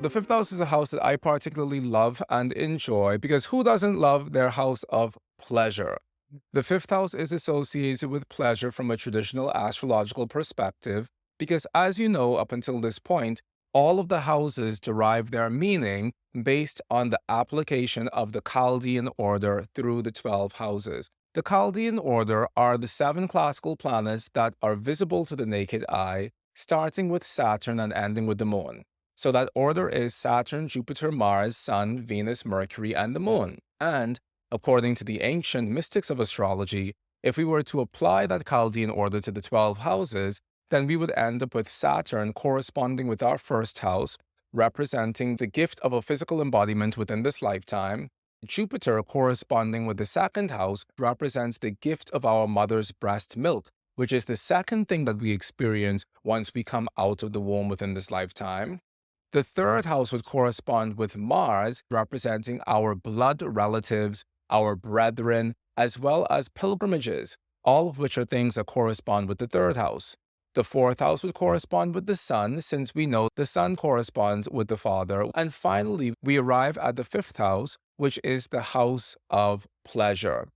The fifth house is a house that I particularly love and enjoy because who doesn't love their house of pleasure? The fifth house is associated with pleasure from a traditional astrological perspective because, as you know, up until this point, all of the houses derive their meaning based on the application of the Chaldean order through the 12 houses. The Chaldean order are the 7 classical planets that are visible to the naked eye, starting with Saturn and ending with the moon. So that order is Saturn, Jupiter, Mars, Sun, Venus, Mercury, and the moon. And according to the ancient mystics of astrology, if we were to apply that Chaldean order to the 12 houses, then we would end up with Saturn corresponding with our first house, representing the gift of a physical embodiment within this lifetime. Jupiter corresponding with the second house represents the gift of our mother's breast milk, which is the second thing that we experience once we come out of the womb within this lifetime. The third house would correspond with Mars, representing our blood relatives, our brethren, as well as pilgrimages, all of which are things that correspond with the third house. The fourth house would correspond with the Sun, since we know the Sun corresponds with the Father. And finally, we arrive at the fifth house, which is the house of pleasure.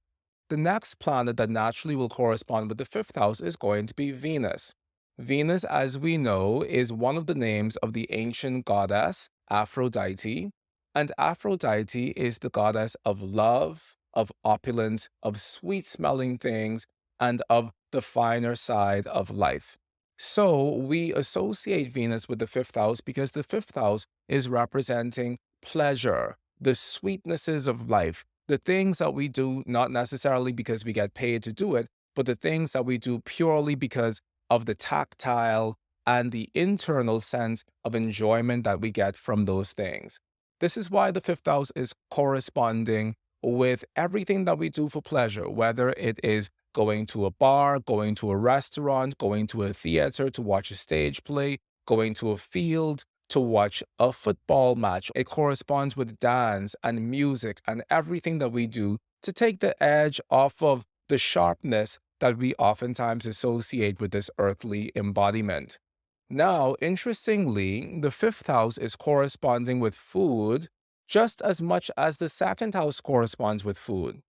The next planet that naturally will correspond with the fifth house is going to be Venus. Venus, as we know, is one of the names of the ancient goddess Aphrodite, and Aphrodite is the goddess of love, of opulence, of sweet-smelling things, and of the finer side of life. So we associate Venus with the fifth house because the fifth house is representing pleasure, the sweetnesses of life, the things that we do not necessarily because we get paid to do it, but the things that we do purely because of the tactile and the internal sense of enjoyment that we get from those things. This is why the fifth house is corresponding with everything that we do for pleasure, whether it is going to a bar, going to a restaurant, going to a theater to watch a stage play, going to a field to watch a football match. It corresponds with dance and music and everything that we do to take the edge off of the sharpness that we oftentimes associate with this earthly embodiment. Now, interestingly, the fifth house is corresponding with food just as much as the second house corresponds with food.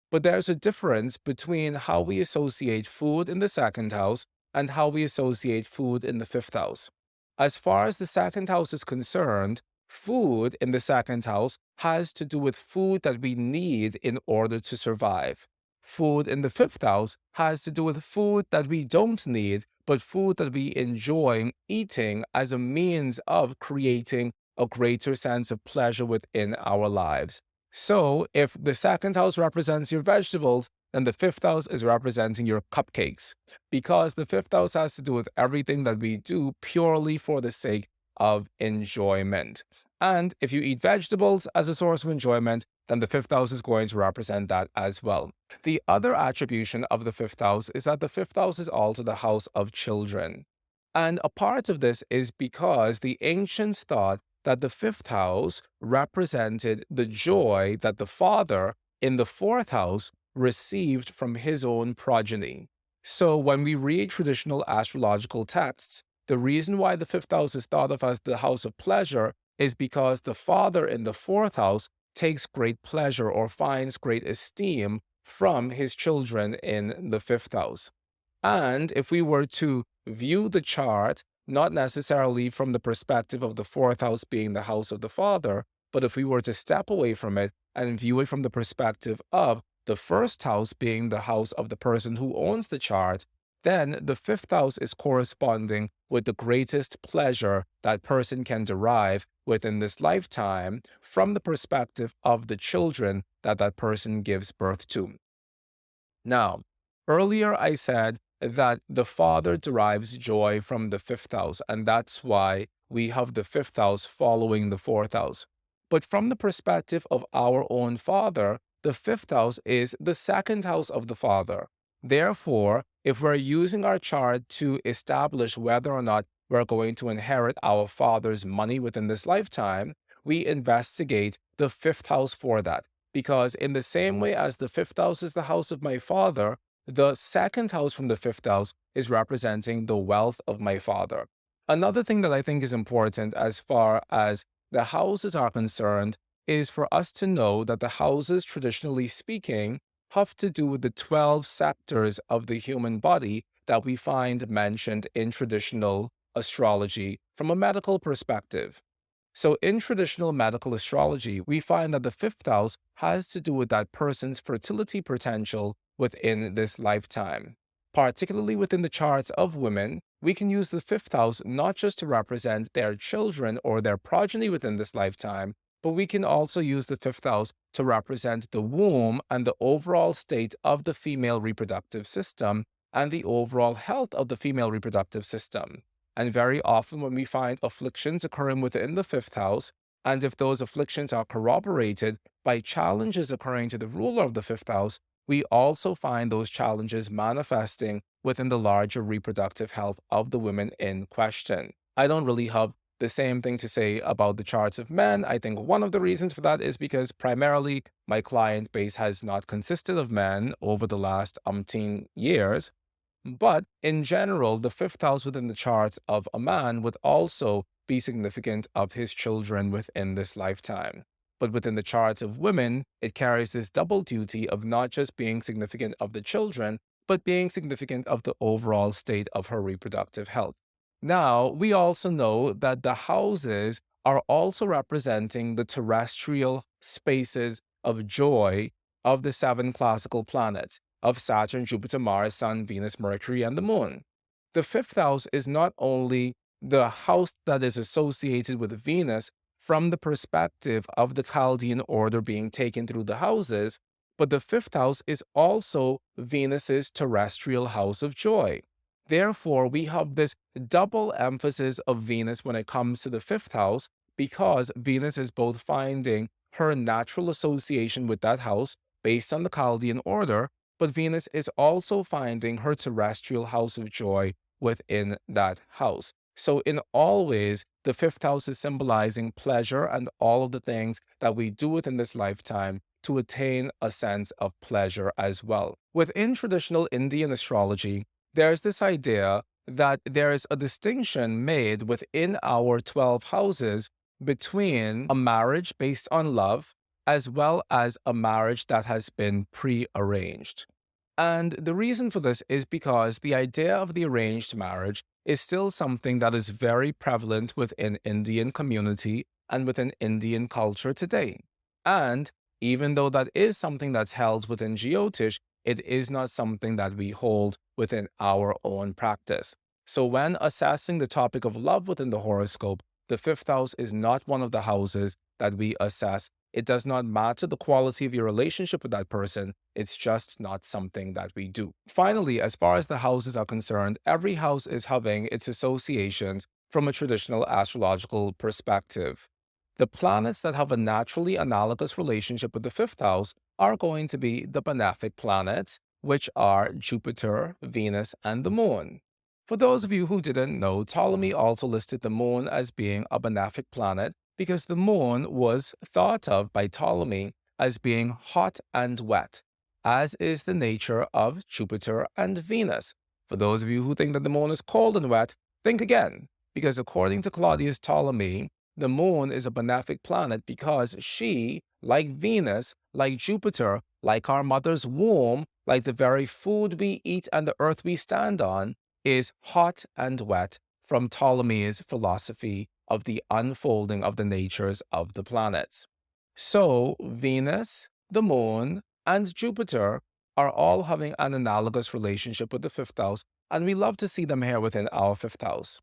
But there's a difference between how we associate food in the second house and how we associate food in the fifth house. As far as the second house is concerned, food in the second house has to do with food that we need in order to survive. Food in the fifth house has to do with food that we don't need, but food that we enjoy eating as a means of creating a greater sense of pleasure within our lives. So, if the second house represents your vegetables, then the fifth house is representing your cupcakes, because the fifth house has to do with everything that we do purely for the sake of enjoyment. And if you eat vegetables as a source of enjoyment, then the fifth house is going to represent that as well. The other attribution of the fifth house is that the fifth house is also the house of children. And a part of this is because the ancients thought that the fifth house represented the joy that the father in the fourth house received from his own progeny. So when we read traditional astrological texts, the reason why the fifth house is thought of as the house of pleasure is because the father in the fourth house takes great pleasure or finds great esteem from his children in the fifth house. And if we were to view the chart, not necessarily from the perspective of the fourth house being the house of the father, but if we were to step away from it and view it from the perspective of the first house being the house of the person who owns the chart, then the fifth house is corresponding with the greatest pleasure that person can derive within this lifetime from the perspective of the children that that person gives birth to. Now, earlier I said that the father derives joy from the fifth house, and that's why we have the fifth house following the fourth house. But from the perspective of our own father, the fifth house is the second house of the father. Therefore, if we're using our chart to establish whether or not we're going to inherit our father's money within this lifetime, we investigate the fifth house for that. Because in the same way as the fifth house is the house of my father, the second house from the fifth house is representing the wealth of my father. Another thing that I think is important as far as the houses are concerned is for us to know that the houses, traditionally speaking, have to do with the 12 sectors of the human body that we find mentioned in traditional astrology from a medical perspective. So, in traditional medical astrology, we find that the fifth house has to do with that person's fertility potential within this lifetime. Particularly within the charts of women, we can use the fifth house not just to represent their children or their progeny within this lifetime, but we can also use the fifth house to represent the womb and the overall state of the female reproductive system and the overall health of the female reproductive system. And very often, when we find afflictions occurring within the fifth house, and if those afflictions are corroborated by challenges occurring to the ruler of the fifth house, we also find those challenges manifesting within the larger reproductive health of the women in question. I don't really have the same thing to say about the charts of men. I think one of the reasons for that is because primarily my client base has not consisted of men over the last umpteen years. But in general, the fifth house within the charts of a man would also be significant of his children within this lifetime. But within the charts of women, it carries this double duty of not just being significant of the children, but being significant of the overall state of her reproductive health. Now, we also know that the houses are also representing the terrestrial spaces of joy of the seven classical planets of Saturn, Jupiter, Mars, Sun, Venus, Mercury, and the Moon. The fifth house is not only the house that is associated with Venus from the perspective of the Chaldean order being taken through the houses, but the fifth house is also Venus's terrestrial house of joy. Therefore, we have this double emphasis of Venus when it comes to the fifth house because Venus is both finding her natural association with that house based on the Chaldean order, but Venus is also finding her terrestrial house of joy within that house. So, in all ways, the fifth house is symbolizing pleasure and all of the things that we do within this lifetime to attain a sense of pleasure as well. Within traditional Indian astrology, there's this idea that there is a distinction made within our 12 houses between a marriage based on love as well as a marriage that has been prearranged. And the reason for this is because the idea of the arranged marriage is still something that is very prevalent within Indian community and within Indian culture today. And even though that is something that's held within Jyotish, it is not something that we hold within our own practice. So when assessing the topic of love within the horoscope, the fifth house is not one of the houses that we assess. It does not matter the quality of your relationship with that person. It's just not something that we do. Finally, as far as the houses are concerned, every house is having its associations from a traditional astrological perspective. The planets that have a naturally analogous relationship with the fifth house are going to be the benefic planets, which are Jupiter, Venus, and the Moon. For those of you who didn't know, Ptolemy also listed the Moon as being a benefic planet because the Moon was thought of by Ptolemy as being hot and wet, as is the nature of Jupiter and Venus. For those of you who think that the Moon is cold and wet, think again, because according to Claudius Ptolemy, the Moon is a benefic planet because she, like Venus, like Jupiter, like our mother's womb, like the very food we eat and the earth we stand on, is hot and wet from Ptolemy's philosophy of the unfolding of the natures of the planets. So, Venus, the Moon, and Jupiter are all having an analogous relationship with the fifth house, and we love to see them here within our fifth house.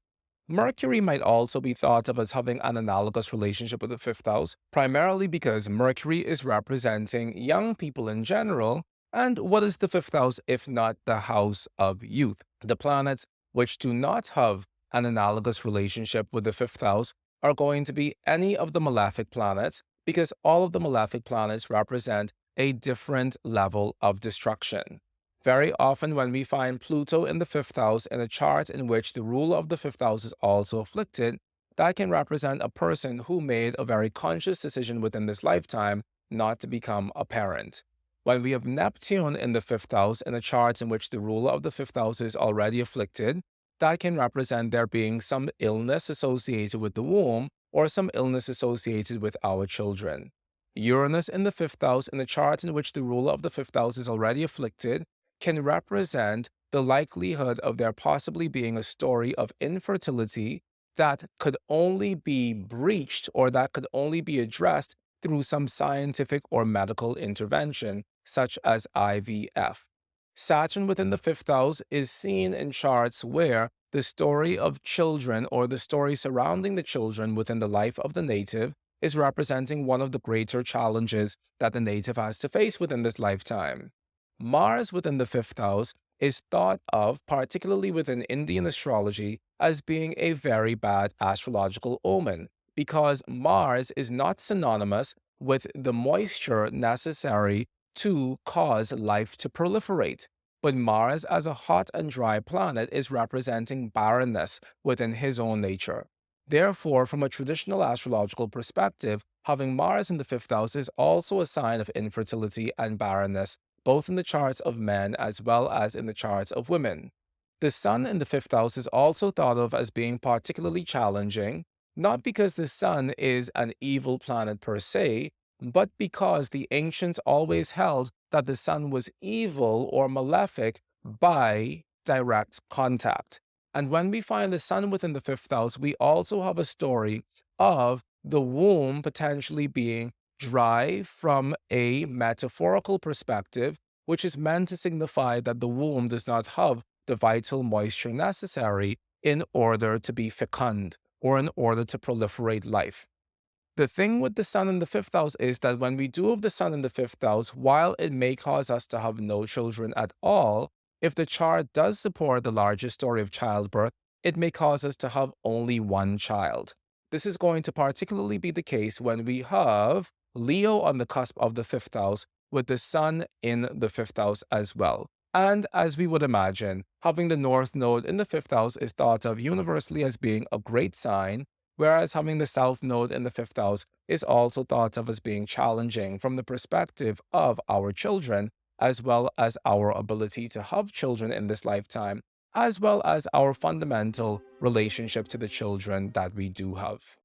Mercury might also be thought of as having an analogous relationship with the fifth house, primarily because Mercury is representing young people in general. And what is the fifth house if not the house of youth? The planets which do not have an analogous relationship with the fifth house are going to be any of the malefic planets, because all of the malefic planets represent a different level of destruction. Very often, when we find Pluto in the fifth house in a chart in which the ruler of the fifth house is also afflicted, that can represent a person who made a very conscious decision within this lifetime not to become a parent. When we have Neptune in the fifth house in a chart in which the ruler of the fifth house is already afflicted, that can represent there being some illness associated with the womb or some illness associated with our children. Uranus in the fifth house, in a chart in which the ruler of the fifth house is already afflicted, can represent the likelihood of there possibly being a story of infertility that could only be breached or that could only be addressed through some scientific or medical intervention, such as IVF. Saturn within the fifth house is seen in charts where the story of children or the story surrounding the children within the life of the native is representing one of the greater challenges that the native has to face within this lifetime. Mars within the fifth house is thought of, particularly within Indian astrology, as being a very bad astrological omen because Mars is not synonymous with the moisture necessary to cause life to proliferate. But Mars, as a hot and dry planet, is representing barrenness within his own nature. Therefore, from a traditional astrological perspective, having Mars in the fifth house is also a sign of infertility and barrenness, both in the charts of men as well as in the charts of women. The Sun in the fifth house is also thought of as being particularly challenging, not because the Sun is an evil planet per se, but because the ancients always held that the Sun was evil or malefic by direct contact. And when we find the Sun within the fifth house, we also have a story of the womb potentially being dry from a metaphorical perspective, which is meant to signify that the womb does not have the vital moisture necessary in order to be fecund or in order to proliferate life. The thing with the Sun in the fifth house is that when we do have the Sun in the fifth house, while it may cause us to have no children at all, if the chart does support the larger story of childbirth, it may cause us to have only one child. This is going to particularly be the case when we have Leo on the cusp of the fifth house with the Sun in the fifth house as well. And as we would imagine, having the North Node in the fifth house is thought of universally as being a great sign, whereas having the South Node in the fifth house is also thought of as being challenging from the perspective of our children, as well as our ability to have children in this lifetime, as well as our fundamental relationship to the children that we do have.